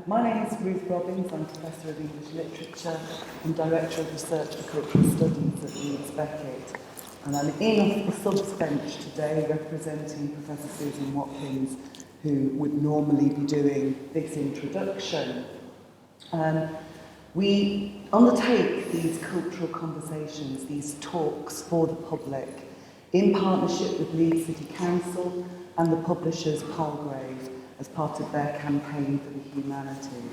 My name is Ruth Robbins. I'm Professor of English Literature and Director of Research for Cultural Studies at Leeds, Beckett. And I'm in the subs bench today representing Professor Susan Watkins, who would normally be doing this introduction. We undertake these cultural conversations, these talks for the public, in partnership with Leeds City Council and the publishers Palgrave, as part of their campaign for the humanities.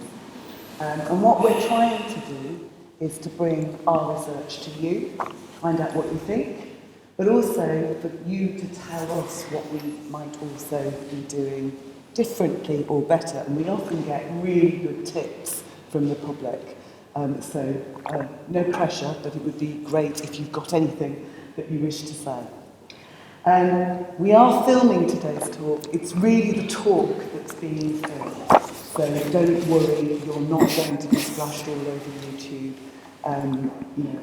And what we're trying to do is to bring our research to you, find out what you think, but also for you to tell us what we might also be doing differently or better. And we often get really good tips from the public. No pressure, but it would be great if you've got anything that you wish to say. We are filming today's talk. It's really the talk that's being filmed. So don't worry, you're not going to be splashed all over YouTube,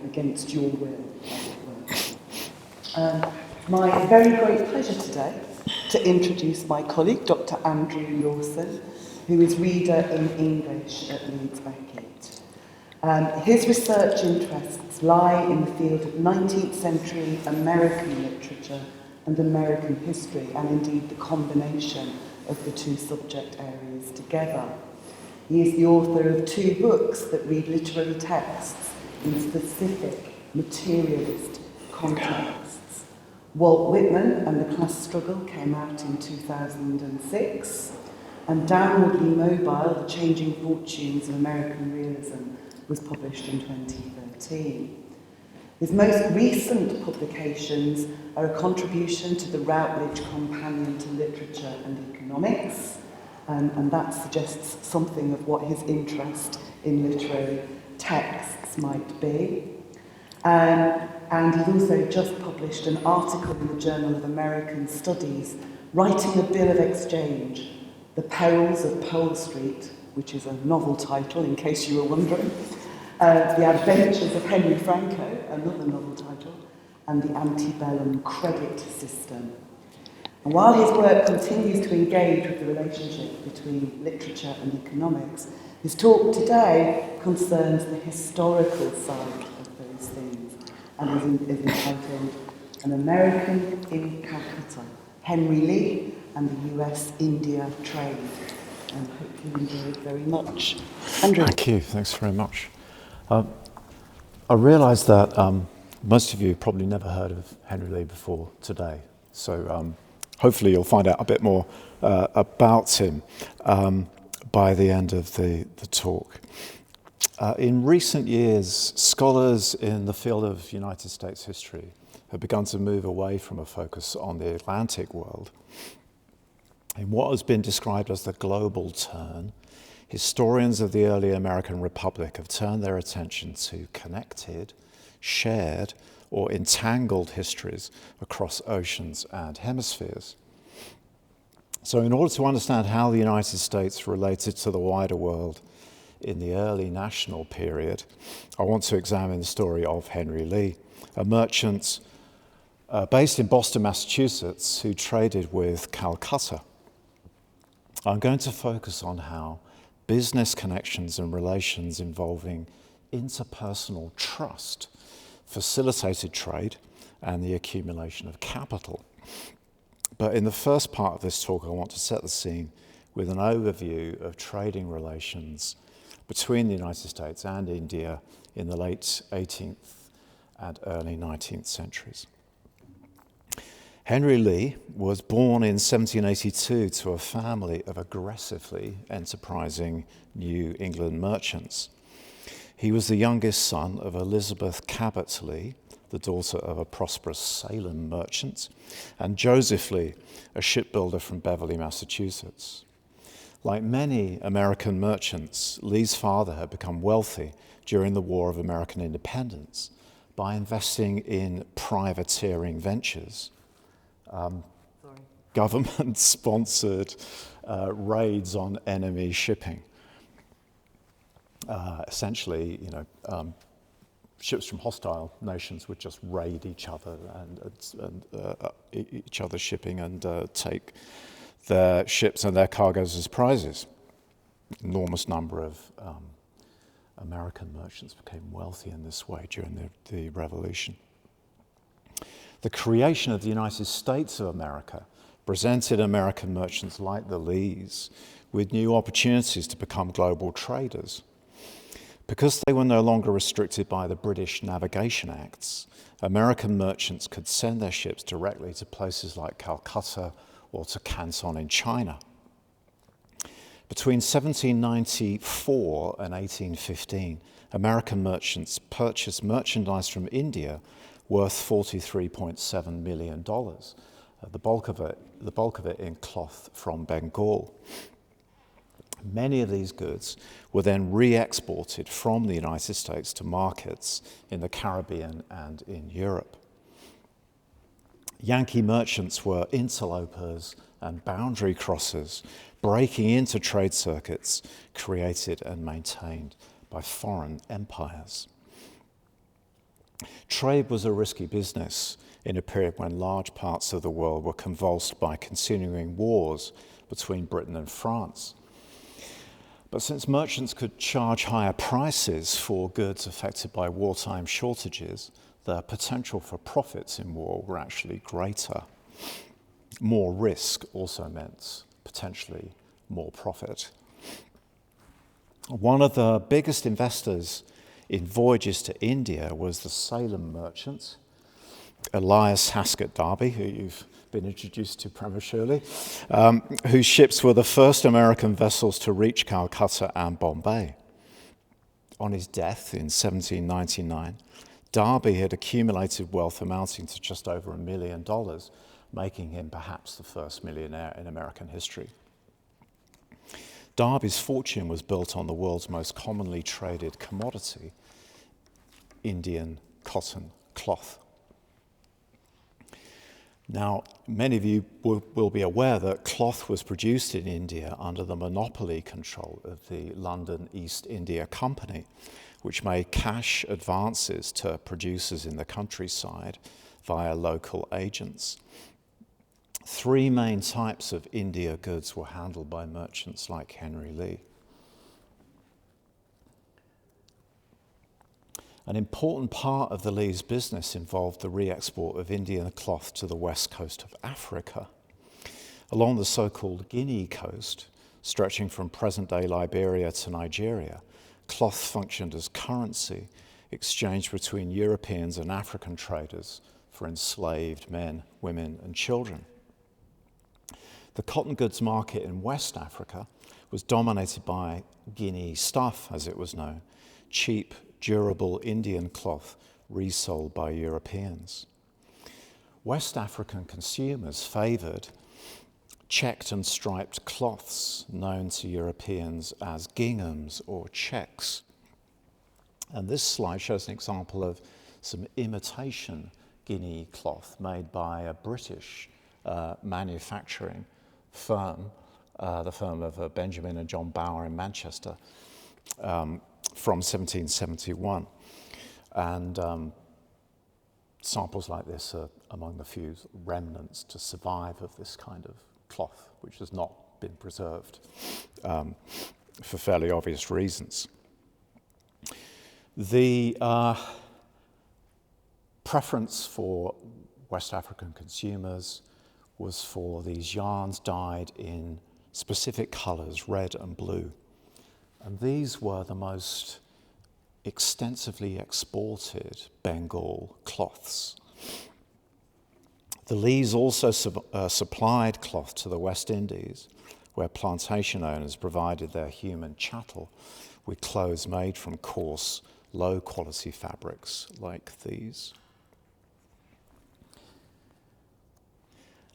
against your will, as it were. My very great pleasure today to introduce my colleague, Dr. Andrew Lawson, who is reader in English at Leeds Beckett. His research interests lie in the field of 19th century American literature and American history, and indeed the combination of the two subject areas together. He is the author of 2 books that read literary texts in specific materialist contexts. Walt Whitman and the Class Struggle came out in 2006, and Downwardly Mobile, The Changing Fortunes of American Realism, was published in 2013. His most recent publications are a contribution to the Routledge Companion to Literature and Economics, and that suggests something of what his interest in literary texts might be. And he's also just published an article in the Journal of American Studies, writing a bill of exchange, The Perils of Pole Street, which is a novel title, in case you were wondering, The Adventures of Henry Franco, another novel title, and the Antebellum Credit System. And while his work continues to engage with the relationship between literature and economics, his talk today concerns the historical side of those things, and is entitled An American in Calcutta, Henry Lee and the U.S.-India Trade. And hope you enjoy it very much. Andrew. Thank you, thanks very much. I realise that most of you probably never heard of Henry Lee before today, so hopefully you'll find out a bit more about him by the end of the talk. In recent years, scholars in the field of United States history have begun to move away from a focus on the Atlantic world. In what has been described as the global turn, historians of the early American Republic have turned their attention to connected, shared, or entangled histories across oceans and hemispheres. So in order to understand how the United States related to the wider world in the early national period, I want to examine the story of Henry Lee, a merchant based in Boston, Massachusetts, who traded with Calcutta. I'm going to focus on how business connections and relations involving interpersonal trust facilitated trade and the accumulation of capital. But in the first part of this talk, I want to set the scene with an overview of trading relations between the United States and India in the late 18th and early 19th centuries. Henry Lee was born in 1782 to a family of aggressively enterprising New England merchants. He was the youngest son of Elizabeth Cabot Lee, the daughter of a prosperous Salem merchant, and Joseph Lee, a shipbuilder from Beverly, Massachusetts. Like many American merchants, Lee's father had become wealthy during the War of American Independence by investing in privateering ventures. Government-sponsored raids on enemy shipping. Essentially, ships from hostile nations would just raid each other and each other's shipping and take their ships and their cargoes as prizes. enormous number of American merchants became wealthy in this way during the Revolution. The creation of the United States of America presented American merchants like the Lees with new opportunities to become global traders. Because they were no longer restricted by the British Navigation Acts, American merchants could send their ships directly to places like Calcutta or to Canton in China. Between 1794 and 1815, American merchants purchased merchandise from India worth $43.7 million, the bulk of it in cloth from Bengal. Many of these goods were then re-exported from the United States to markets in the Caribbean and in Europe. Yankee merchants were interlopers and boundary crossers, breaking into trade circuits created and maintained by foreign empires. Trade was a risky business in a period when large parts of the world were convulsed by continuing wars between Britain and France. But since merchants could charge higher prices for goods affected by wartime shortages, the potential for profits in war were actually greater. More risk also meant potentially more profit. One of the biggest investors in voyages to India was the Salem merchant, Elias, Haskett, Darby, who you've been introduced to prematurely, whose ships were the first American vessels to reach Calcutta and Bombay. On his death in 1799, Darby had accumulated wealth amounting to just over $1 million, making him perhaps the first millionaire in American history. Darby's fortune was built on the world's most commonly traded commodity, Indian cotton cloth. Now, many of you will be aware that cloth was produced in India under the monopoly control of the London East India Company, which made cash advances to producers in the countryside via local agents. Three main types of India goods were handled by merchants like Henry Lee. An important part of the Lees' business involved the re-export of Indian cloth to the west coast of Africa. Along the so-called Guinea coast, stretching from present-day Liberia to Nigeria, cloth functioned as currency exchanged between Europeans and African traders for enslaved men, women, and children. The cotton goods market in West Africa was dominated by Guinea stuff, as it was known, cheap, durable Indian cloth resold by Europeans. West African consumers favoured checked and striped cloths known to Europeans as ginghams or checks. And this slide shows an example of some imitation Guinea cloth made by a British manufacturing firm, the firm of Benjamin and John Bower in Manchester, from 1771. And samples like this are among the few remnants to survive of this kind of cloth, which has not been preserved for fairly obvious reasons. The preference for West African consumers was for these yarns dyed in specific colours, red and blue. And these were the most extensively exported Bengal cloths. The Lees also supplied cloth to the West Indies, where plantation owners provided their human chattel with clothes made from coarse, low-quality fabrics like these.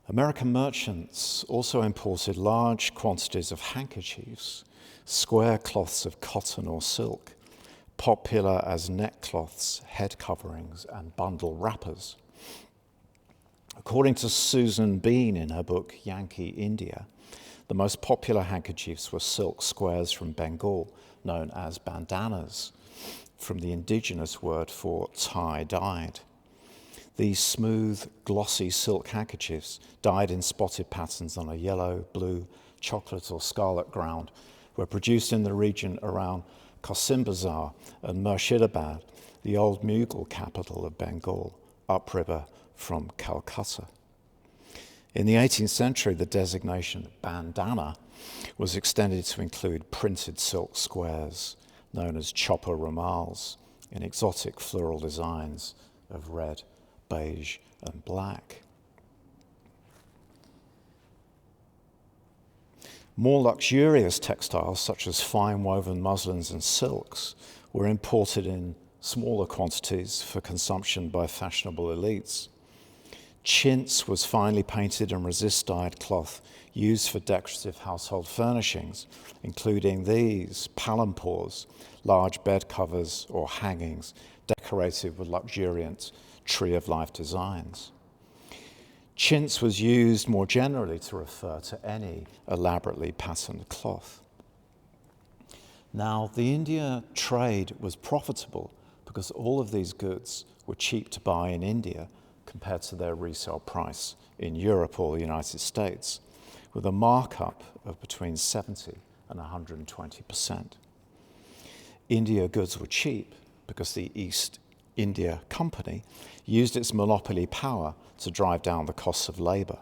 American merchants also imported large quantities of handkerchiefs, square cloths of cotton or silk, popular as neckcloths, head coverings, and bundle wrappers. According to Susan Bean in her book Yankee India, the most popular handkerchiefs were silk squares from Bengal, known as bandanas, from the indigenous word for tie-dyed. These smooth, glossy silk handkerchiefs, dyed in spotted patterns on a yellow, blue, chocolate or scarlet ground, were produced in the region around Kosimbazar and Murshidabad, the old Mughal capital of Bengal, upriver from Calcutta. In the 18th century, the designation bandana was extended to include printed silk squares known as chopper rumals in exotic floral designs of red, beige, and black. More luxurious textiles, such as fine woven muslins and silks, were imported in smaller quantities for consumption by fashionable elites. Chintz was finely painted and resist-dyed cloth used for decorative household furnishings, including these palampours, large bed covers or hangings decorated with luxuriant tree-of-life designs. Chintz was used more generally to refer to any elaborately patterned cloth. Now, the India trade was profitable because all of these goods were cheap to buy in India compared to their resale price in Europe or the United States, with a markup of between 70 and 120%. India goods were cheap because the East India Company used its monopoly power to drive down the costs of labour.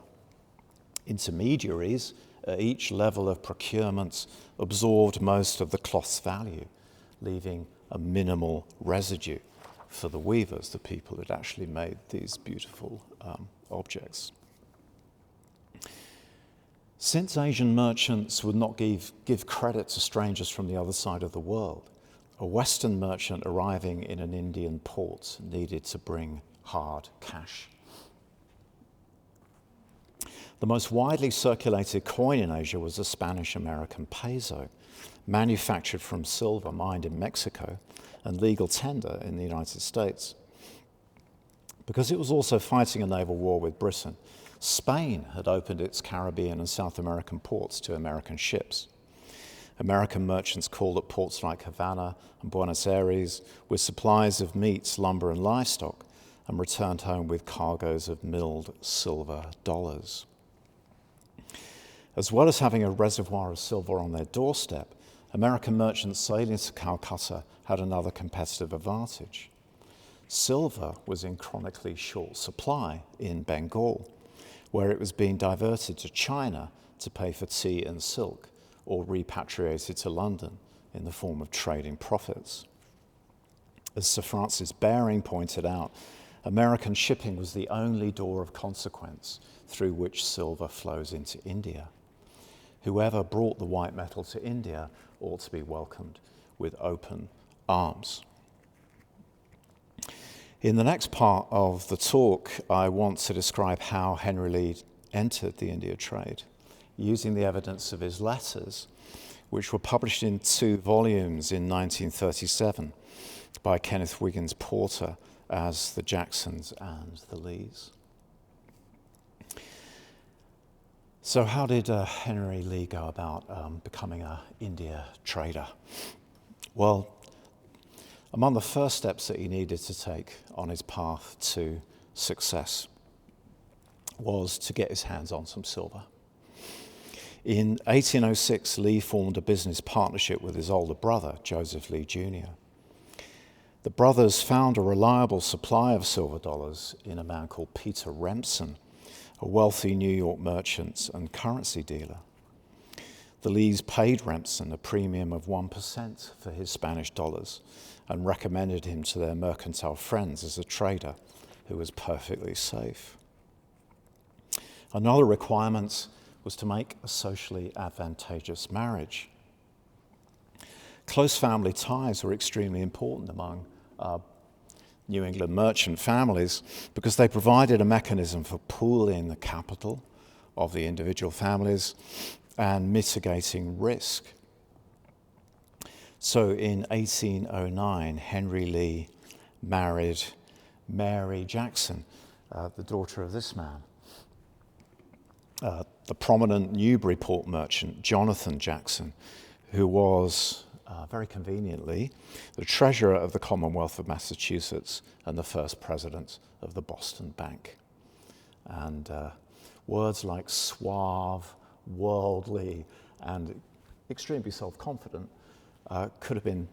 Intermediaries at each level of procurement absorbed most of the cloth's value, leaving a minimal residue for the weavers, the people who had actually made these beautiful objects. Since Asian merchants would not give credit to strangers from the other side of the world, a Western merchant arriving in an Indian port needed to bring hard cash. The most widely circulated coin in Asia was the Spanish-American peso, manufactured from silver mined in Mexico and legal tender in the United States. Because it was also fighting a naval war with Britain, Spain had opened its Caribbean and South American ports to American ships. American merchants called at ports like Havana and Buenos Aires with supplies of meats, lumber, and livestock, and returned home with cargoes of milled silver dollars. As well as having a reservoir of silver on their doorstep, American merchants sailing to Calcutta had another competitive advantage. Silver was in chronically short supply in Bengal, where it was being diverted to China to pay for tea and silk, or repatriated to London in the form of trading profits. As Sir Francis Baring pointed out, American shipping was the only door of consequence through which silver flows into India. Whoever brought the white metal to India ought to be welcomed with open arms. In the next part of the talk, I want to describe how Henry Lee entered the India trade, using the evidence of his letters, which were published in 2 volumes in 1937 by Kenneth Wiggins Porter as the Jacksons and the Lees. So how did Henry Lee go about becoming an India trader? Well, among the first steps that he needed to take on his path to success was to get his hands on some silver. In 1806, Lee formed a business partnership with his older brother, Joseph Lee Jr. The brothers found a reliable supply of silver dollars in a man called Peter Remsen, a wealthy New York merchant and currency dealer. The Lees paid Remsen a premium of 1% for his Spanish dollars and recommended him to their mercantile friends as a trader who was perfectly safe. Another requirement was to make a socially advantageous marriage. Close family ties were extremely important among New England merchant families because they provided a mechanism for pooling the capital of the individual families and mitigating risk. So in 1809, Henry Lee married Mary Jackson, the daughter of this man. The prominent Newburyport merchant, Jonathan Jackson, who was, very conveniently, the treasurer of the Commonwealth of Massachusetts and the first president of the Boston Bank. And words like suave, worldly, and extremely self-confident, could have been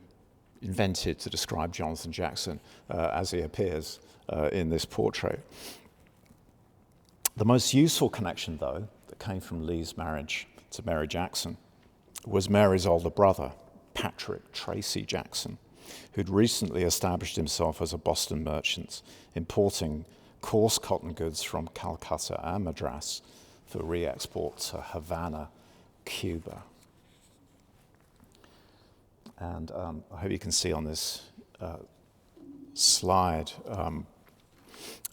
invented to describe Jonathan Jackson as he appears in this portrait. The most useful connection, though, that came from Lee's marriage to Mary Jackson was Mary's older brother, Patrick Tracy Jackson, who'd recently established himself as a Boston merchant, importing coarse cotton goods from Calcutta and Madras for re-export to Havana, Cuba. And I hope you can see on this slide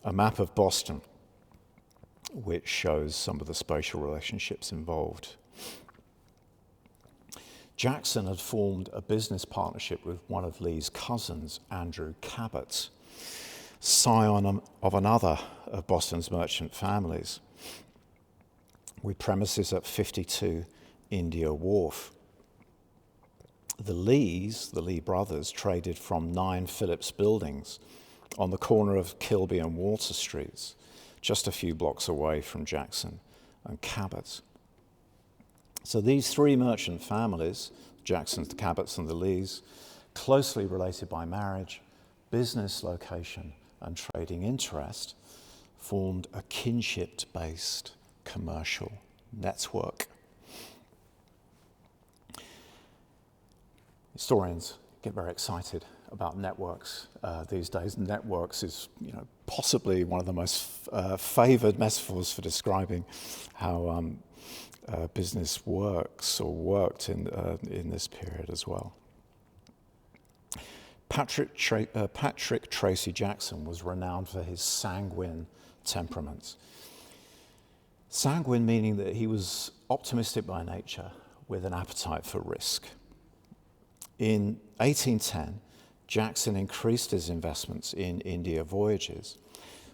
a map of Boston, which shows some of the spatial relationships involved. Jackson had formed a business partnership with one of Lee's cousins, Andrew Cabot, scion of another of Boston's merchant families, with premises at 52 India Wharf. The Lees, the Lee brothers, traded from 9 Phillips buildings on the corner of Kilby and Water Streets, just a few blocks away from Jackson and Cabot. So these 3 merchant families, Jacksons, the Cabots and the Lees, closely related by marriage, business location and trading interest, formed a kinship-based commercial network. Historians get very excited about networks these days. Networks is, possibly one of the most favoured metaphors for describing how business works or worked in this period as well. Patrick Tracy Jackson was renowned for his sanguine temperament. Sanguine meaning that he was optimistic by nature with an appetite for risk. In 1810, Jackson increased his investments in India voyages,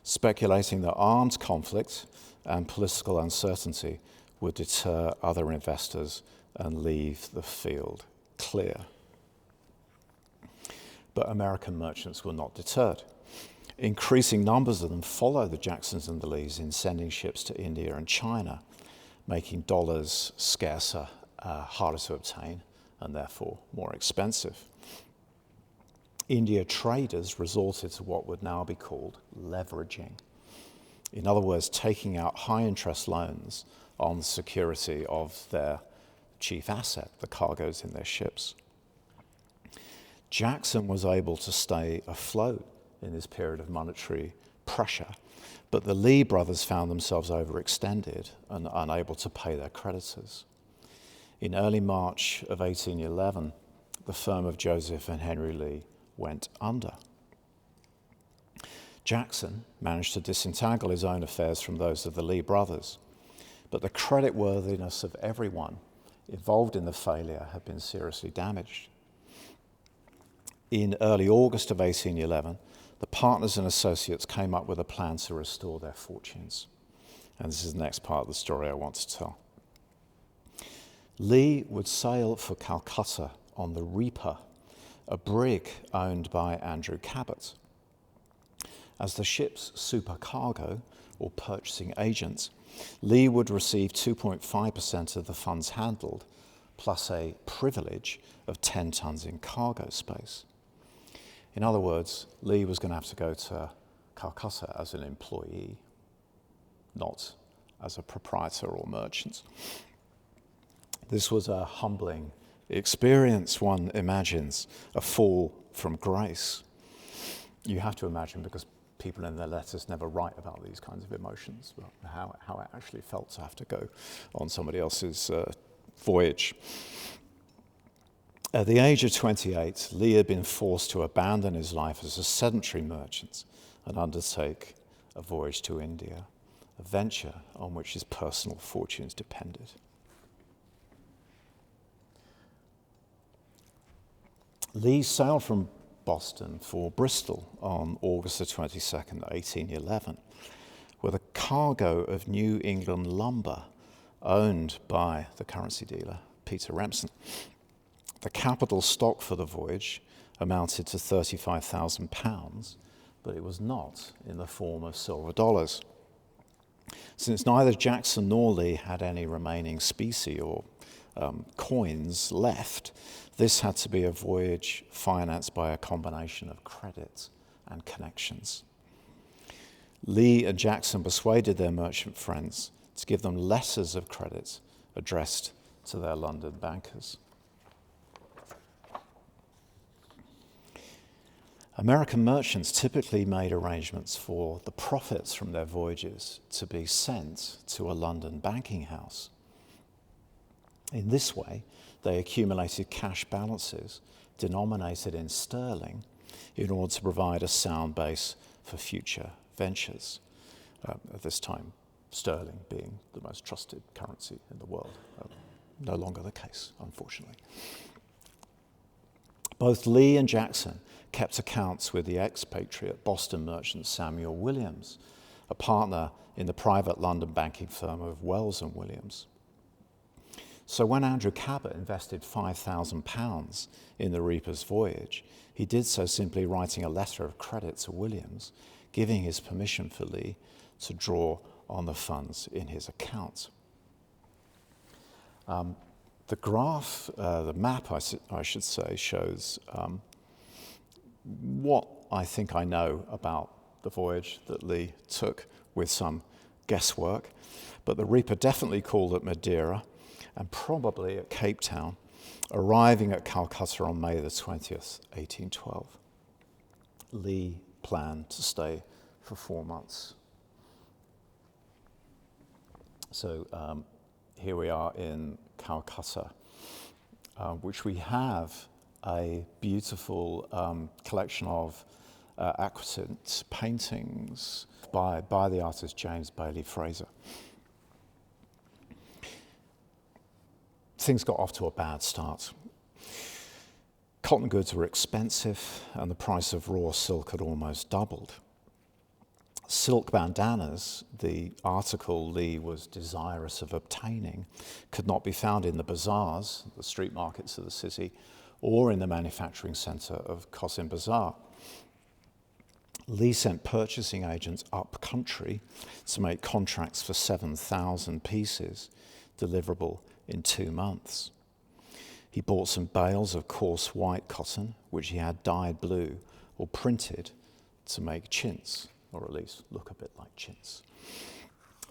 speculating that armed conflict and political uncertainty would deter other investors and leave the field clear. But American merchants were not deterred. Increasing numbers of them followed the Jacksons and the Lees in sending ships to India and China, making dollars scarcer, harder to obtain, and therefore more expensive. India traders resorted to what would now be called leveraging. In other words, taking out high-interest loans on the security of their chief asset, the cargoes in their ships. Jackson was able to stay afloat in this period of monetary pressure, but the Lee brothers found themselves overextended and unable to pay their creditors. In early March of 1811, the firm of Joseph and Henry Lee went under. Jackson managed to disentangle his own affairs from those of the Lee brothers, but the creditworthiness of everyone involved in the failure had been seriously damaged. In early August of 1811, the partners and associates came up with a plan to restore their fortunes. And this is the next part of the story I want to tell. Lee would sail for Calcutta on the Reaper, a brig owned by Andrew Cabot. As the ship's supercargo, or purchasing agent, Lee would receive 2.5% of the funds handled, plus a privilege of 10 tons in cargo space. In other words, Lee was going to have to go to Calcutta as an employee, not as a proprietor or merchant. This was a humbling experience, one imagines, a fall from grace. You have to imagine, because people in their letters never write about these kinds of emotions, how it actually felt to have to go on somebody else's voyage. At the age of 28, Lee had been forced to abandon his life as a sedentary merchant and undertake a voyage to India, a venture on which his personal fortunes depended. Lee sailed from Boston for Bristol on August the 22nd, 1811, with a cargo of New England lumber owned by the currency dealer, Peter Remsen. The capital stock for the voyage amounted to £35,000, but it was not in the form of silver dollars. Since neither Jackson nor Lee had any remaining specie or coins left, this had to be a voyage financed by a combination of credit and connections. Lee and Jackson persuaded their merchant friends to give them letters of credit addressed to their London bankers. American merchants typically made arrangements for the profits from their voyages to be sent to a London banking house. In this way, they accumulated cash balances denominated in sterling in order to provide a sound base for future ventures. At this time, sterling being the most trusted currency in the world. No longer the case, unfortunately. Both Lee and Jackson kept accounts with the expatriate Boston merchant Samuel Williams, a partner in the private London banking firm of Wells and Williams. So when Andrew Cabot invested £5,000 in the Reaper's voyage, he did so simply writing a letter of credit to Williams, giving his permission for Lee to draw on the funds in his account. The graph, the map, I should say, shows what I think I know about the voyage that Lee took with some guesswork. But the Reaper definitely called at Madeira and probably at Cape Town, arriving at Calcutta on May the 20th, 1812. Lee planned to stay for 4 months. So here we are in Calcutta, which we have a beautiful collection of aquatint paintings by the artist James Bailey Fraser. Things got off to a bad start. Cotton goods were expensive and the price of raw silk had almost doubled. Silk bandanas, the article Lee was desirous of obtaining, could not be found in the bazaars, the street markets of the city, or in the manufacturing centre of Cosin Bazaar. Lee sent purchasing agents up country to make contracts for 7,000 pieces, deliverable in 2 months. He bought some bales of coarse white cotton, which he had dyed blue or printed to make chintz, or at least look a bit like chintz.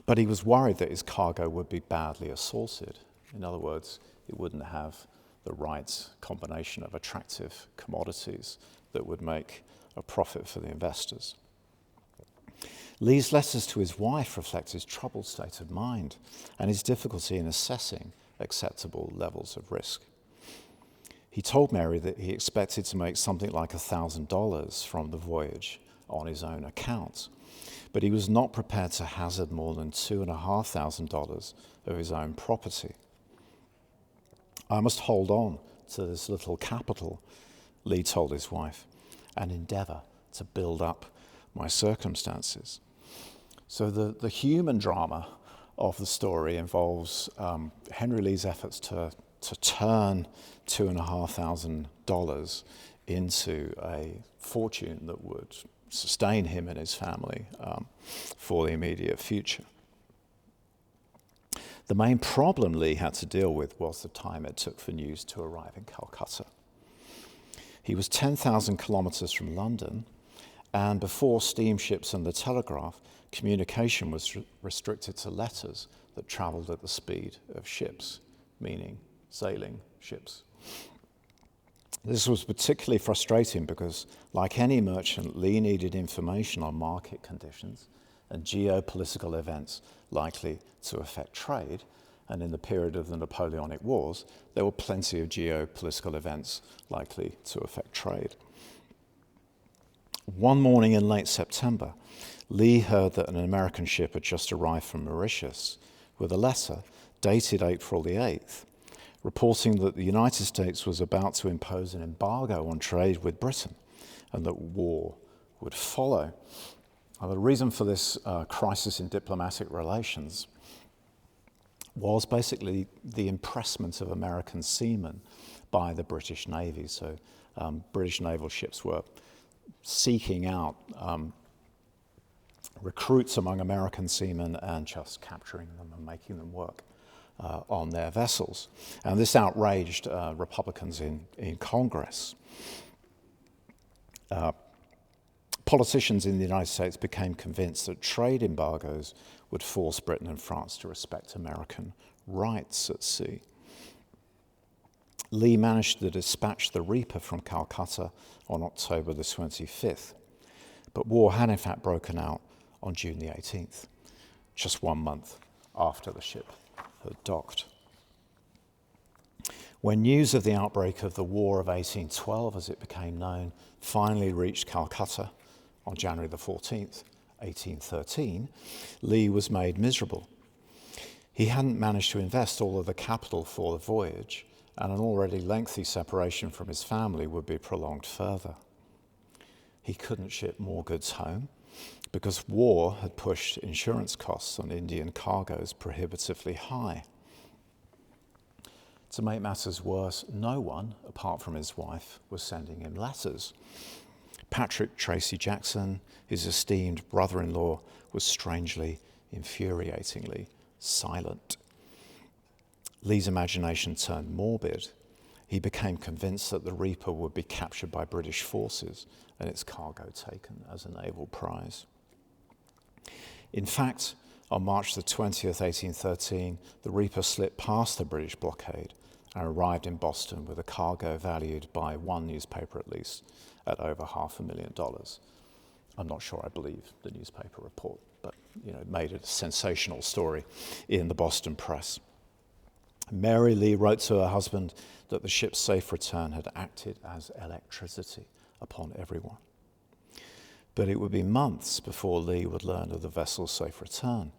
But he was worried that his cargo would be badly assaulted. In other words, it wouldn't have the right combination of attractive commodities that would make a profit for the investors. Lee's letters to his wife reflect his troubled state of mind and his difficulty in assessing acceptable levels of risk. He told Mary that he expected to make something like $1,000 from the voyage on his own account, but he was not prepared to hazard more than $2,500 of his own property. I must hold on to this little capital, Lee told his wife, and endeavour to build up my circumstances. So the human drama of the story involves Henry Lee's efforts to turn $2,500 into a fortune that would sustain him and his family for the immediate future. The main problem Lee had to deal with was the time it took for news to arrive in Calcutta. He was 10,000 kilometres from London, and before steamships and the telegraph, communication was restricted to letters that travelled at the speed of ships, meaning sailing ships. This was particularly frustrating because, like any merchant, Lee needed information on market conditions and geopolitical events likely to affect trade. And in the period of the Napoleonic Wars, there were plenty of geopolitical events likely to affect trade. One morning in late September, Lee heard that an American ship had just arrived from Mauritius with a letter dated April the 8th, reporting that the United States was about to impose an embargo on trade with Britain and that war would follow. Now, the reason for this crisis in diplomatic relations was basically the impressment of American seamen by the British Navy. So British naval ships were seeking out recruits among American seamen and just capturing them and making them work on their vessels. And this outraged Republicans in Congress. Politicians in the United States became convinced that trade embargoes would force Britain and France to respect American rights at sea. Lee managed to dispatch the Reaper from Calcutta on October the 25th, but war had in fact broken out on June the 18th, just 1 month after the ship had docked. When news of the outbreak of the War of 1812, as it became known, finally reached Calcutta on January the 14th, 1813, Lee was made miserable. He hadn't managed to invest all of the capital for the voyage, and an already lengthy separation from his family would be prolonged further. He couldn't ship more goods home because war had pushed insurance costs on Indian cargoes prohibitively high. To make matters worse, no one, apart from his wife, was sending him letters. Patrick Tracy Jackson, his esteemed brother-in-law, was strangely, infuriatingly silent. Lee's imagination turned morbid. He became convinced that the Reaper would be captured by British forces and its cargo taken as a naval prize. In fact, on March the 20th, 1813, the Reaper slipped past the British blockade and arrived in Boston with a cargo valued by one newspaper at least at over $500,000. I'm not sure I believe the newspaper report, but it made it a sensational story in the Boston press. Mary Lee wrote to her husband that the ship's safe return had acted as electricity upon everyone. But it would be months before Lee would learn of the vessel's safe return.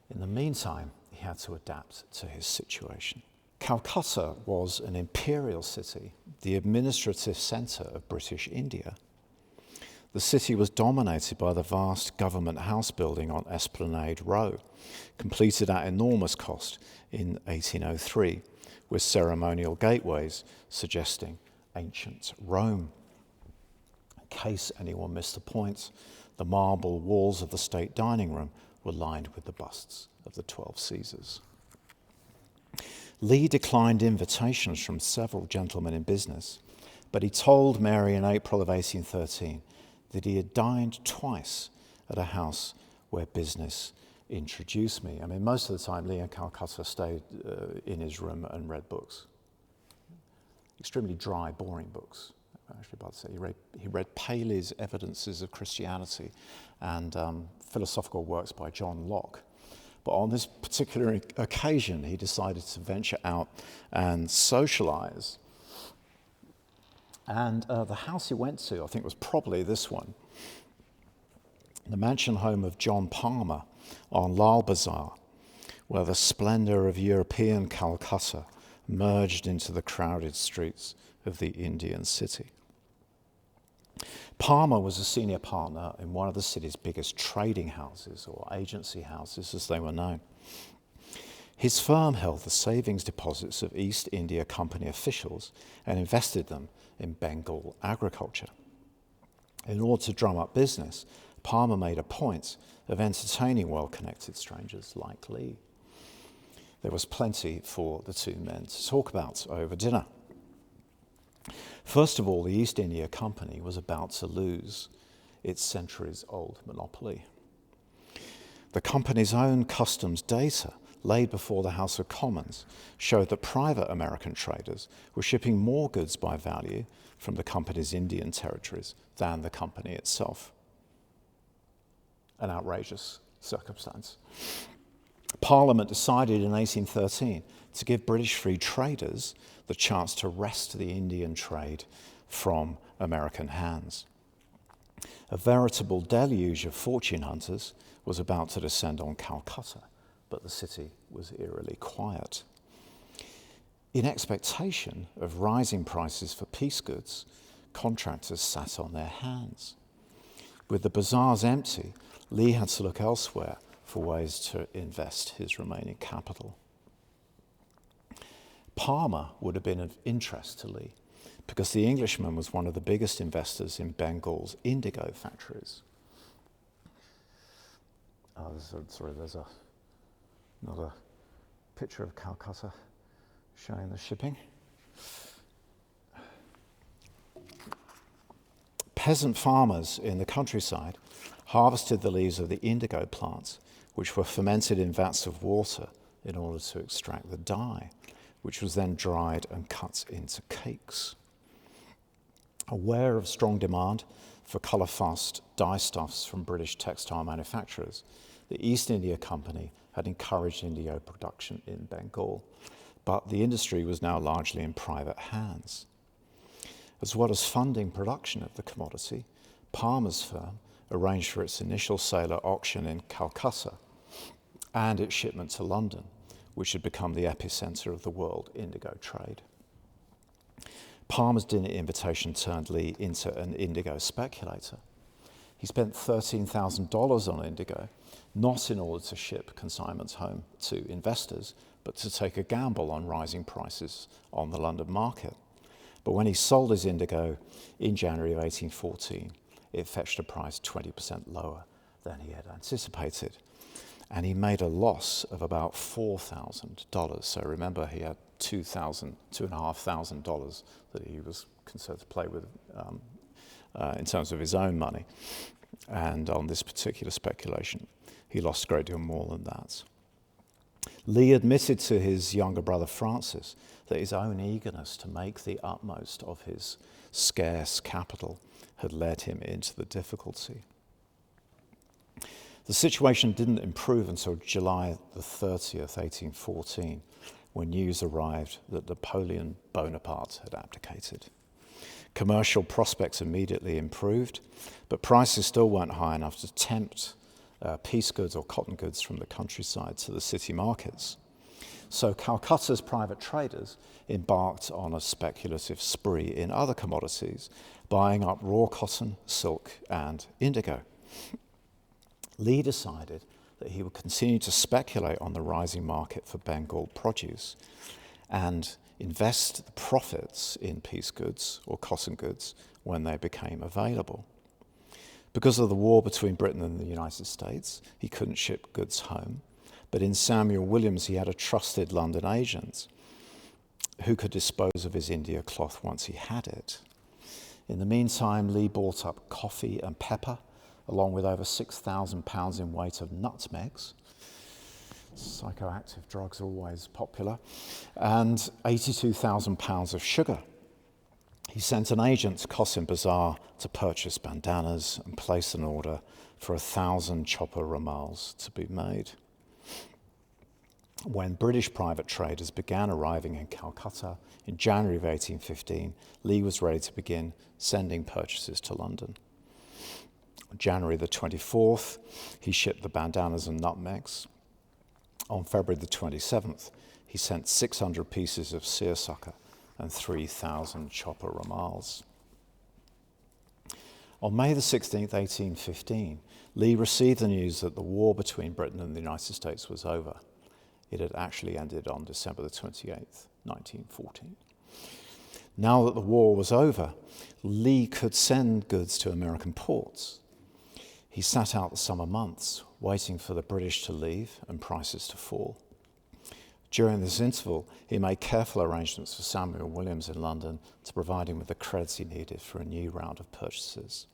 In the meantime, he had to adapt to his situation. Calcutta was an imperial city, the administrative centre of British India. The city was dominated by the vast government house building on Esplanade Row, completed at enormous cost in 1803, with ceremonial gateways suggesting ancient Rome. In case anyone missed the point, the marble walls of the state dining room were lined with the busts of the 12 Caesars. Lee declined invitations from several gentlemen in business, but he told Mary in April of 1813 that he had dined twice at a house where business introduced me. I mean, most of the time, Lee in Calcutta stayed in his room and read books. Extremely dry, boring books, actually, about to say. He read Paley's Evidences of Christianity and philosophical works by John Locke. But on this particular occasion, he decided to venture out and socialize. And the house he went to, I think, was probably this one, the mansion home of John Palmer on Lal Bazaar, where the splendor of European Calcutta merged into the crowded streets of the Indian city. Palmer was a senior partner in one of the city's biggest trading houses, or agency houses as they were known. His firm held the savings deposits of East India Company officials and invested them in Bengal agriculture. In order to drum up business, Palmer made a point of entertaining well-connected strangers like Lee. There was plenty for the two men to talk about over dinner. First of all, the East India Company was about to lose its centuries-old monopoly. The company's own customs data laid before the House of Commons showed that private American traders were shipping more goods by value from the company's Indian territories than the company itself. An outrageous circumstance. Parliament decided in 1813 to give British free traders the chance to wrest the Indian trade from American hands. A veritable deluge of fortune hunters was about to descend on Calcutta, but the city was eerily quiet. In expectation of rising prices for piece goods, contractors sat on their hands. With the bazaars empty, Lee had to look elsewhere for ways to invest his remaining capital. Palmer would have been of interest to Lee because the Englishman was one of the biggest investors in Bengal's indigo factories. There's another picture of Calcutta showing the shipping. Peasant farmers in the countryside harvested the leaves of the indigo plants, which were fermented in vats of water in order to extract the dye, which was then dried and cut into cakes. Aware of strong demand for colour-fast dyestuffs from British textile manufacturers, the East India Company had encouraged indigo production in Bengal, but the industry was now largely in private hands. As well as funding production of the commodity, Palmer's firm arranged for its initial sale at auction in Calcutta and its shipment to London, which had become the epicentre of the world indigo trade. Palmer's dinner invitation turned Lee into an indigo speculator. He spent $13,000 on indigo, not in order to ship consignments home to investors, but to take a gamble on rising prices on the London market. But when he sold his indigo in January of 1814, it fetched a price 20% lower than he had anticipated. And he made a loss of about $4,000. So remember, he had $2,500 that he was concerned to play with in terms of his own money. And on this particular speculation, he lost a great deal more than that. Lee admitted to his younger brother Francis that his own eagerness to make the utmost of his scarce capital had led him into the difficulty. The situation didn't improve until July the 30th, 1814, when news arrived that Napoleon Bonaparte had abdicated. Commercial prospects immediately improved, but prices still weren't high enough to tempt piece goods or cotton goods from the countryside to the city markets. So Calcutta's private traders embarked on a speculative spree in other commodities, buying up raw cotton, silk, and indigo. Lee decided that he would continue to speculate on the rising market for Bengal produce and invest the profits in piece goods or cotton goods when they became available. Because of the war between Britain and the United States, he couldn't ship goods home, but in Samuel Williams he had a trusted London agent who could dispose of his India cloth once he had it. In the meantime, Lee bought up coffee and pepper, along with over 6,000 pounds in weight of nutmegs. Psychoactive drugs are always popular. And 82,000 pounds of sugar. He sent an agent to Cosin Bazaar to purchase bandanas and place an order for 1,000 chopper ramals to be made. When British private traders began arriving in Calcutta in January of 1815, Lee was ready to begin sending purchases to London. On January the 24th, he shipped the bandanas and nutmegs. On February the 27th, he sent 600 pieces of seersucker and 3,000 chopper ramals. On May the 16th, 1815, Lee received the news that the war between Britain and the United States was over. It had actually ended on December the 28th, 1914. Now that the war was over, Lee could send goods to American ports. He sat out the summer months, waiting for the British to leave and prices to fall. During this interval, he made careful arrangements for Samuel Williams in London to provide him with the credits he needed for a new round of purchases.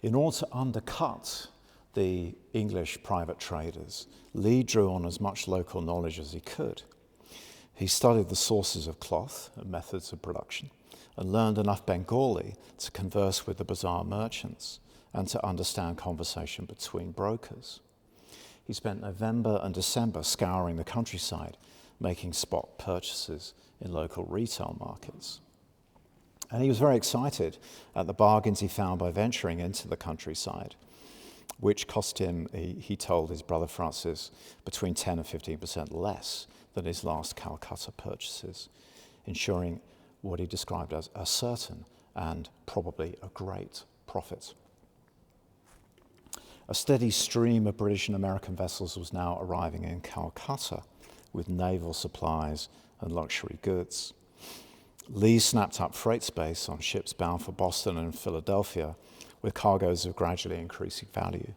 In order to undercut the English private traders, Lee drew on as much local knowledge as he could. He studied the sources of cloth and methods of production and learned enough Bengali to converse with the bazaar merchants and to understand conversation between brokers. He spent November and December scouring the countryside, making spot purchases in local retail markets. And he was very excited at the bargains he found by venturing into the countryside, which cost him, he told his brother Francis, between 10 and 15% less than his last Calcutta purchases, ensuring what he described as a certain and probably a great profit. A steady stream of British and American vessels was now arriving in Calcutta with naval supplies and luxury goods. Lee snapped up freight space on ships bound for Boston and Philadelphia with cargoes of gradually increasing value.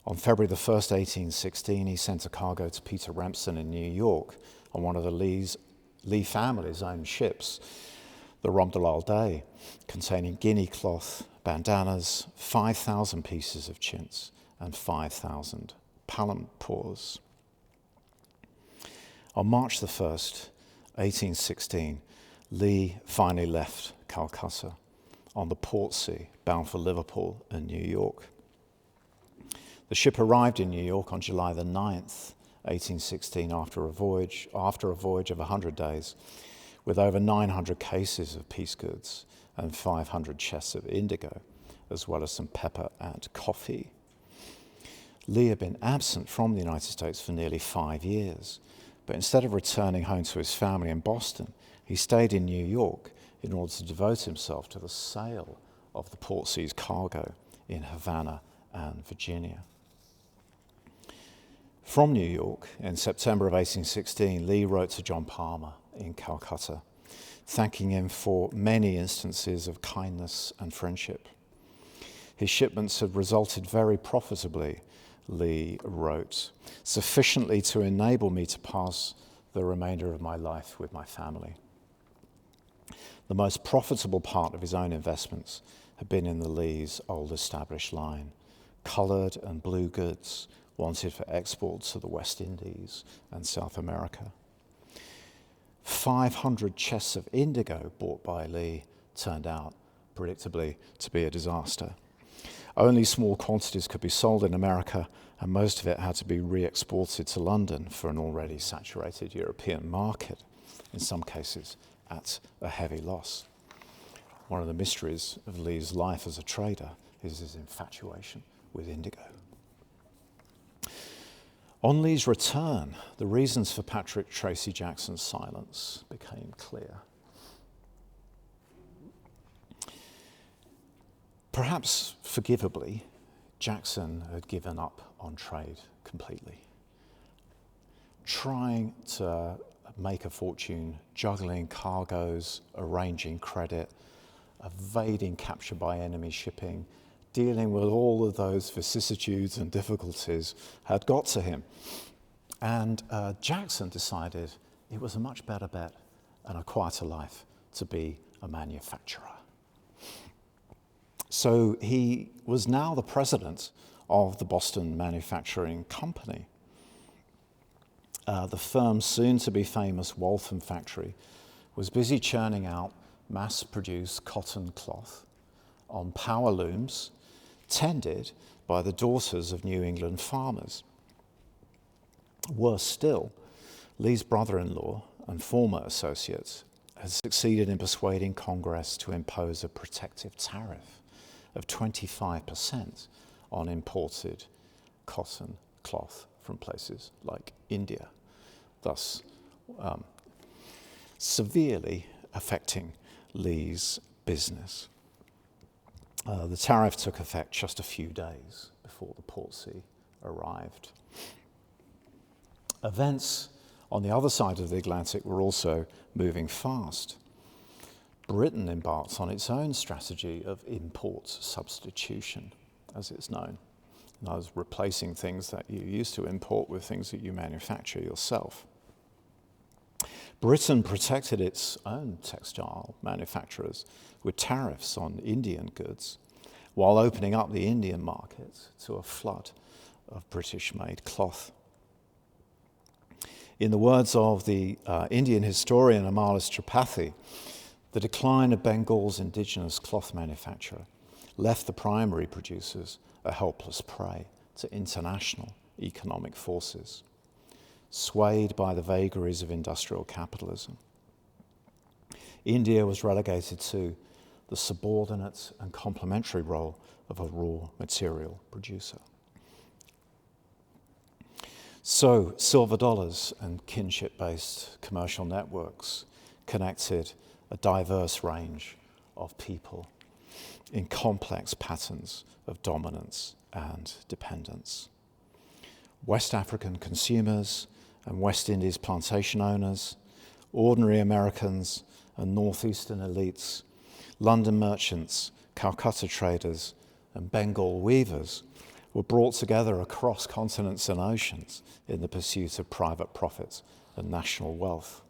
On February the 1st, 1816, he sent a cargo to Peter Rempson in New York on one of the Lee family's own ships, the Romdelal Day, containing guinea cloth, bandanas, 5,000 pieces of chintz, and 5,000 palanquins. On March the 1st, 1816, Lee finally left Calcutta on the Port Sea, bound for Liverpool and New York. The ship arrived in New York on July the 9th, 1816, after a voyage of 100 days, with over 900 cases of peace goods and 500 chests of indigo, as well as some pepper and coffee. Lee had been absent from the United States for nearly 5 years, but instead of returning home to his family in Boston, he stayed in New York in order to devote himself to the sale of the Port Sea's cargo in Havana and Virginia. From New York, in September of 1816, Lee wrote to John Palmer in Calcutta, thanking him for many instances of kindness and friendship. His shipments had resulted very profitably, Lee wrote, sufficiently to enable me to pass the remainder of my life with my family. The most profitable part of his own investments had been in the Lee's old established line, coloured and blue goods wanted for export to the West Indies and South America. 500 chests of indigo bought by Lee turned out, predictably, to be a disaster. Only small quantities could be sold in America, and most of it had to be re-exported to London for an already saturated European market, in some cases at a heavy loss. One of the mysteries of Lee's life as a trader is his infatuation with indigo. On Lee's return, the reasons for Patrick Tracy Jackson's silence became clear. Perhaps forgivably, Jackson had given up on trade completely, trying to make a fortune juggling cargoes, arranging credit, evading capture by enemy shipping, dealing with all of those vicissitudes and difficulties had got to him. And Jackson decided it was a much better bet and a quieter life to be a manufacturer. So he was now the president of the Boston Manufacturing Company. The firm's soon-to-be famous Waltham factory was busy churning out mass-produced cotton cloth on power looms tended by the daughters of New England farmers. Worse still, Lee's brother-in-law and former associates had succeeded in persuading Congress to impose a protective tariff of 25% on imported cotton cloth from places like India, thus severely affecting Lee's business. The tariff took effect just a few days before the Port Sea arrived. Events on the other side of the Atlantic were also moving fast. Britain embarked on its own strategy of import substitution, as it's known. That was replacing things that you used to import with things that you manufacture yourself. Britain protected its own textile manufacturers with tariffs on Indian goods, while opening up the Indian market to a flood of British-made cloth. In the words of the Indian historian Elias Tripathi, the decline of Bengal's indigenous cloth manufacture left the primary producers a helpless prey to international economic forces, swayed by the vagaries of industrial capitalism. India was relegated to the subordinate and complementary role of a raw material producer. So, silver dollars and kinship-based commercial networks connected a diverse range of people in complex patterns of dominance and dependence. West African consumers and West Indies plantation owners, ordinary Americans and northeastern elites, London merchants, Calcutta traders, and Bengal weavers were brought together across continents and oceans in the pursuit of private profits and national wealth.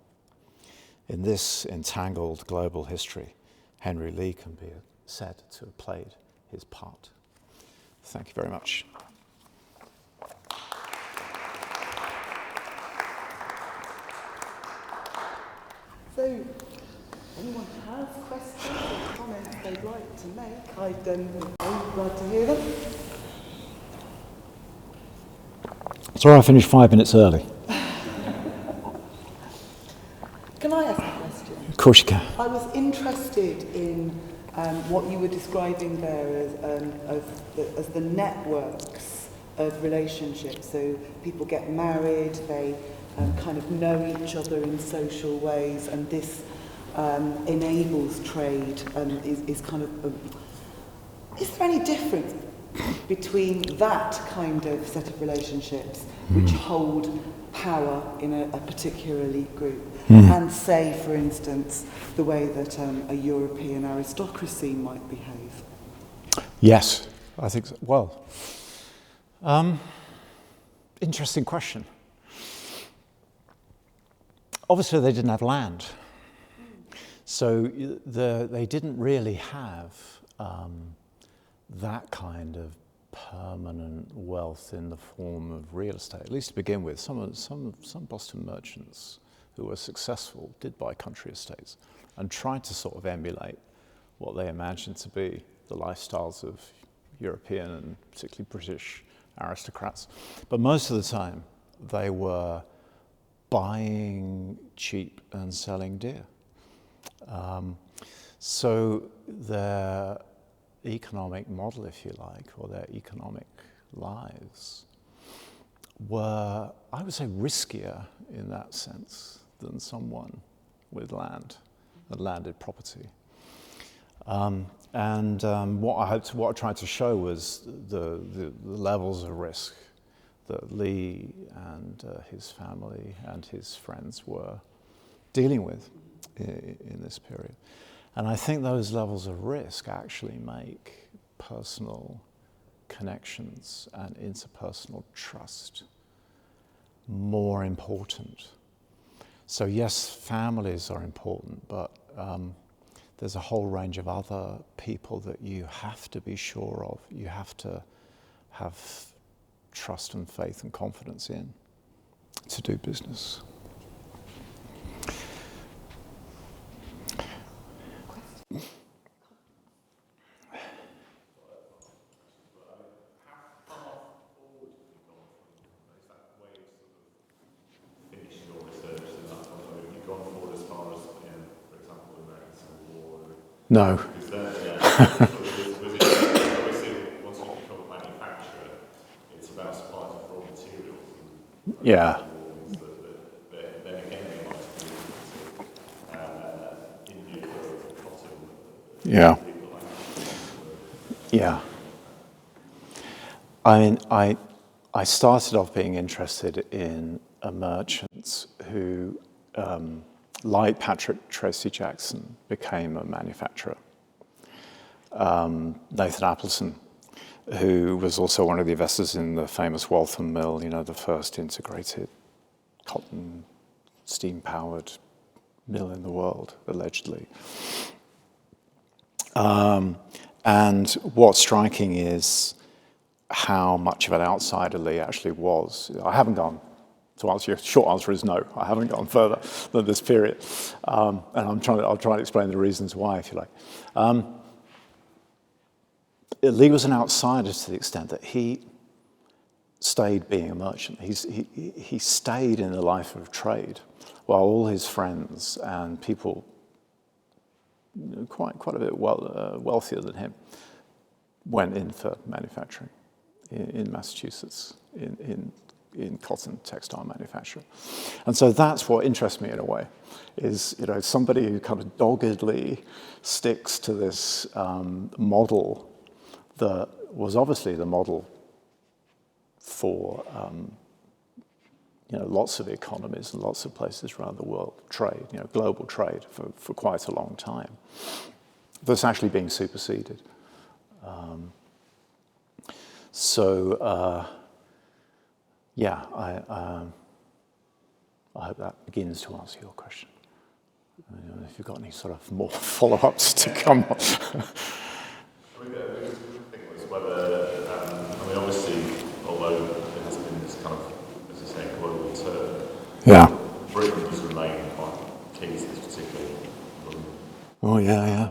In this entangled global history, Henry Lee can be said to have played his part. Thank you very much. So, anyone has questions or comments they'd like to make, I'm glad to hear them. Sorry, I finished 5 minutes early. Can I ask a question? Of course you can. I was interested in what you were describing there as the networks of relationships. So people get married, they kind of know each other in social ways, and this enables trade and is kind of... is there any difference between that kind of set of relationships which hold power in a particular elite group and say, for instance, the way that a European aristocracy might behave? Yes, I think so. Well, interesting question. Obviously, they didn't have land, so they didn't really have that kind of permanent wealth in the form of real estate, at least to begin with. Some Boston merchants who were successful did buy country estates and tried to sort of emulate what they imagined to be the lifestyles of European and particularly British aristocrats. But most of the time, they were buying cheap and selling dear. So their economic model, if you like, or their economic lives were, I would say, riskier in that sense than someone with land and landed property. What I tried to show was the levels of risk that Lee and his family and his friends were dealing with in this period. And I think those levels of risk actually make personal connections and interpersonal trust more important. So yes, families are important, but there's a whole range of other people that you have to be sure of. You have to have trust and faith and confidence in to do business. No. Because obviously, once you become a manufacturer, it's about supply of raw materials. Yeah. Then again, they might be India for cotton. Yeah. Yeah. I mean, I started off being interested in merchants who, like Patrick Tracy Jackson, became a manufacturer. Nathan Appleton, who was also one of the investors in the famous Waltham Mill, the first integrated cotton steam-powered mill in the world, allegedly. And what's striking is how much of an outsider Lee actually was. I haven't gone, to answer your short answer is no, I haven't gone further than this period. And I'll try and explain the reasons why, if you like. Lee was an outsider to the extent that he stayed being a merchant. He stayed in the life of trade while all his friends and people quite a bit wealthier than him went in for manufacturing in Massachusetts, in cotton textile manufacture. And so that's what interests me in a way, is somebody who kind of doggedly sticks to this model that was obviously the model for lots of economies and lots of places around the world, trade, global trade for quite a long time, that's actually being superseded. So, yeah, I hope that begins to answer your question. I don't know if you've got any sort of more follow-ups to come on. I mean, the thing was whether, I mean, obviously, although there has been this kind of, as you say, global turn, Yeah. Britain has remained quite key to this particular problem. Oh, yeah.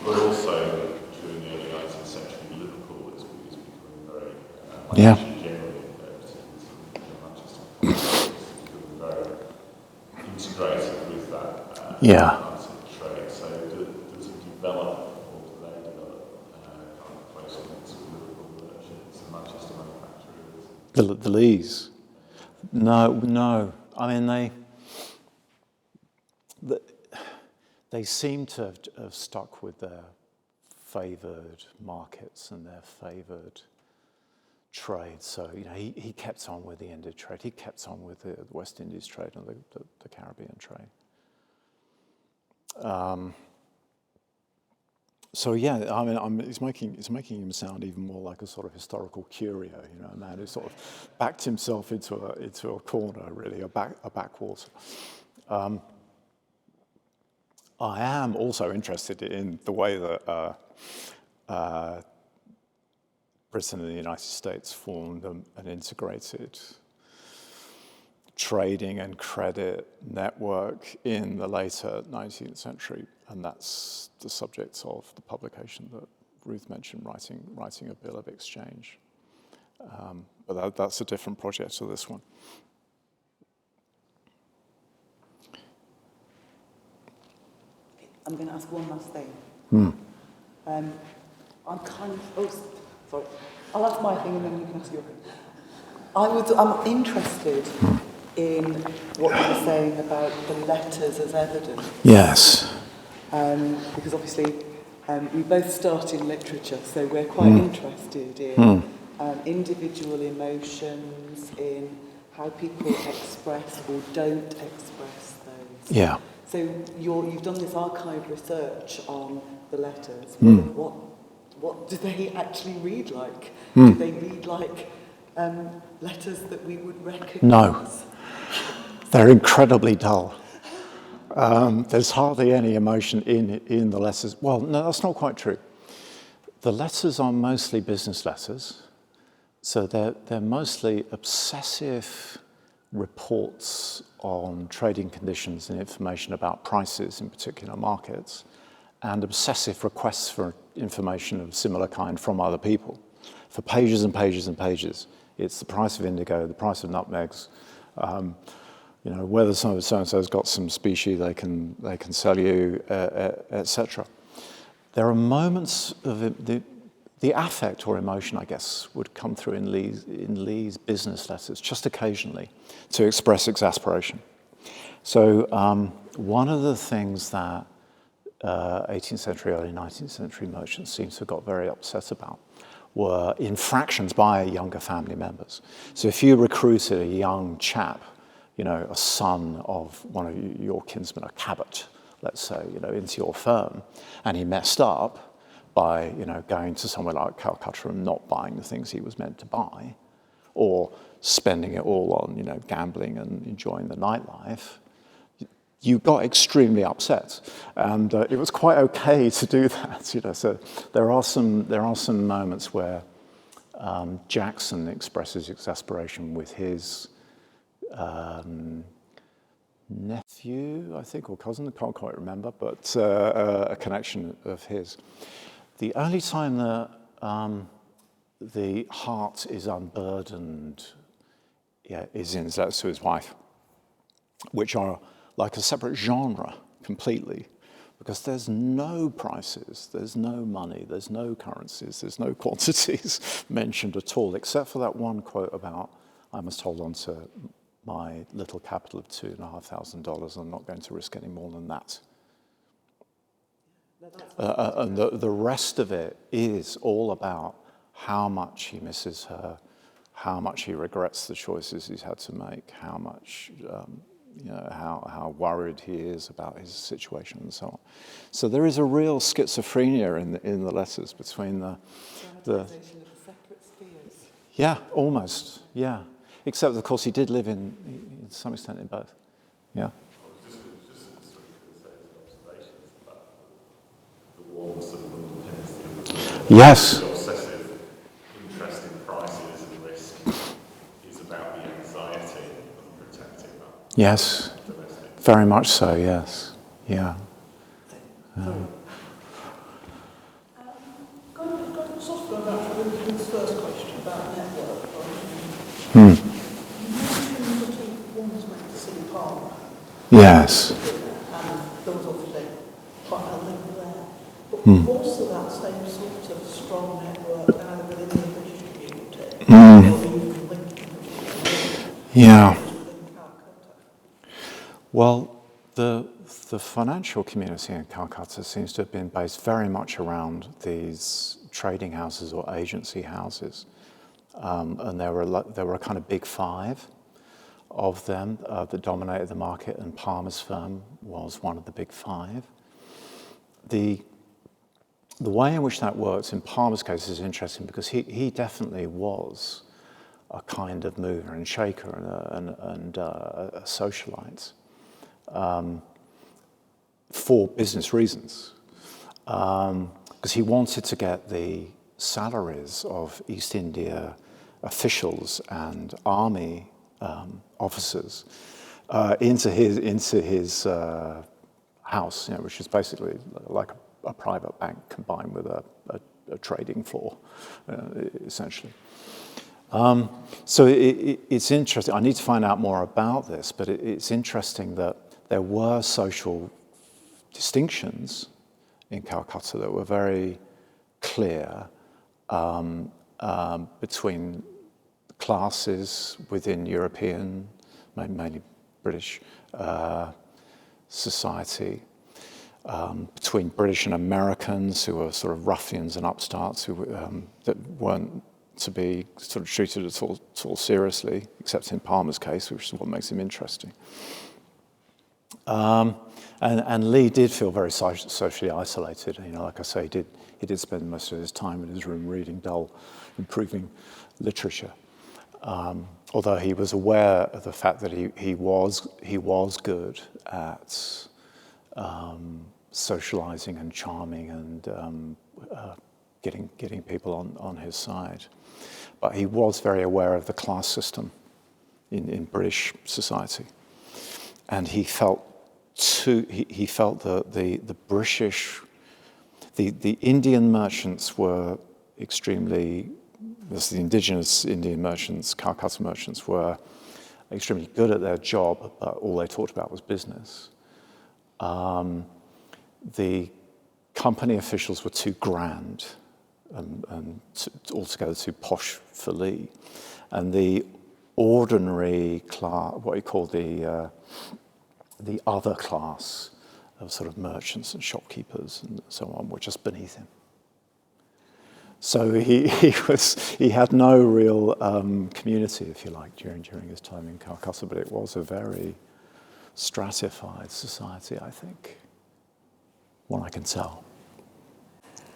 But also, during the early 19th century, Liverpool is becoming very, Yeah. actually generally, particularly Manchester, is becoming very integrated with that Yeah. trade. So does it develop, or do they develop, kind of close links with Liverpool merchants and Manchester manufacturers? The Lees. No. I mean, they seem to have stuck with their favoured markets and their favoured trade. So, he kept on with the India trade. He kept on with the West Indies trade and the Caribbean trade. So yeah, I mean, it's making him sound even more like a sort of historical curio, a man who sort of backed himself into a corner, really, a backwater. I am also interested in the way that Britain and the United States formed an integrated trading and credit network in the later 19th century, and that's the subject of the publication that Ruth mentioned, writing a bill of exchange. But that's a different project to this one. I'm going to ask one last thing. I'm kind of, sorry. I'll ask my thing and then you can ask your thing. I'm interested in what you were saying about the letters as evidence. Yes. Because obviously we both start in literature, so we're quite interested in individual emotions, in how people express or don't express those. Yeah. So you've done this archive research on the letters. What do they actually read like? Do they read like letters that we would recognise? No. They're incredibly dull. There's hardly any emotion in the letters. Well, no, that's not quite true. The letters are mostly business letters, so they're mostly obsessive reports on trading conditions and information about prices in particular markets, and obsessive requests for information of similar kind from other people for pages and pages and pages. It's the price of indigo, the price of nutmegs, whether so-and-so's got some species they can sell you, etc. There are moments of the affect or emotion, I guess, would come through in Lee's business letters, just occasionally, to express exasperation. So one of the things that 18th century, early 19th century merchants seem to have got very upset about were infractions by younger family members. So if you recruited a young chap, a son of one of your kinsmen, a Cabot, let's say, into your firm, and he messed up by, going to somewhere like Calcutta and not buying the things he was meant to buy, or spending it all on, gambling and enjoying the nightlife, you got extremely upset, and it was quite okay to do that. So there are some moments where Jackson expresses exasperation with his nephew, I think, or cousin, I can't quite remember, but a connection of his. The only time that the heart is unburdened is in his letters to his wife, which are like a separate genre completely, because there's no prices, there's no money, there's no currencies, there's no quantities mentioned at all, except for that one quote about, I must hold on to my little capital of $2,500, I'm not going to risk any more than that. And the rest of it is all about how much he misses her, how much he regrets the choices he's had to make, how much, how worried he is about his situation and so on. So there is a real schizophrenia in the letters between the dramatization of the separate spheres. Yeah, almost. Yeah, except of course he did live in to some extent in both. Yeah. Just sort of observations about the warm sort of underpins Yes. the obsessive interest in prices and risk is about the anxiety of protecting that. Yes. Domestic. Very much so. Yes. Yeah. Sort of going back to Ruth's first question about network. Hmm. You mentioned that one was meant to see Park, Yes. and there was obviously quite a link there. But also that same sort of strong network either within the British community or even linking Yeah. within Calcutta. Well, the financial community in Calcutta seems to have been based very much around these trading houses or agency houses, and there were a kind of big five of them that dominated the market, and Palmer's firm was one of the big five. The way in which that works in Palmer's case is interesting because he definitely was a kind of mover and shaker and a socialite. For business reasons, because he wanted to get the salaries of East India officials and army officers into his house, which is basically like a private bank combined with a trading floor, essentially. So it's interesting. I need to find out more about this, but it's interesting that there were social distinctions in Calcutta that were very clear between classes within European, mainly British society, between British and Americans who were sort of ruffians and upstarts who that weren't to be sort of treated at all seriously, except in Palmer's case, which is what makes him interesting. And Lee did feel very socially isolated. Like I say, he did spend most of his time in his room reading dull, improving literature. Although he was aware of the fact that he was good at socializing and charming and getting people on his side. But he was very aware of the class system in British society. And he felt that the British, the Indian merchants were extremely, the indigenous Indian merchants, Calcutta merchants, were extremely good at their job, but all they talked about was business. The company officials were too grand and altogether too posh for Lee. And the ordinary class, what he called the other class of sort of merchants and shopkeepers and so on, were just beneath him. So he had no real community, if you like, during his time in Calcutta, but it was a very stratified society, I think, one I can tell.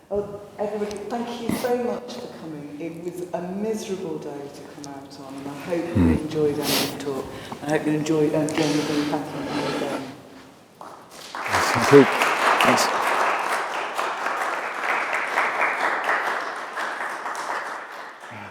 Well, everybody, thank you so much for coming. It was a miserable day to come out on, and I hope you enjoyed Andy's talk. I hope you enjoyed Andy's talk. Thank you again. Thank you. Thanks. Yeah.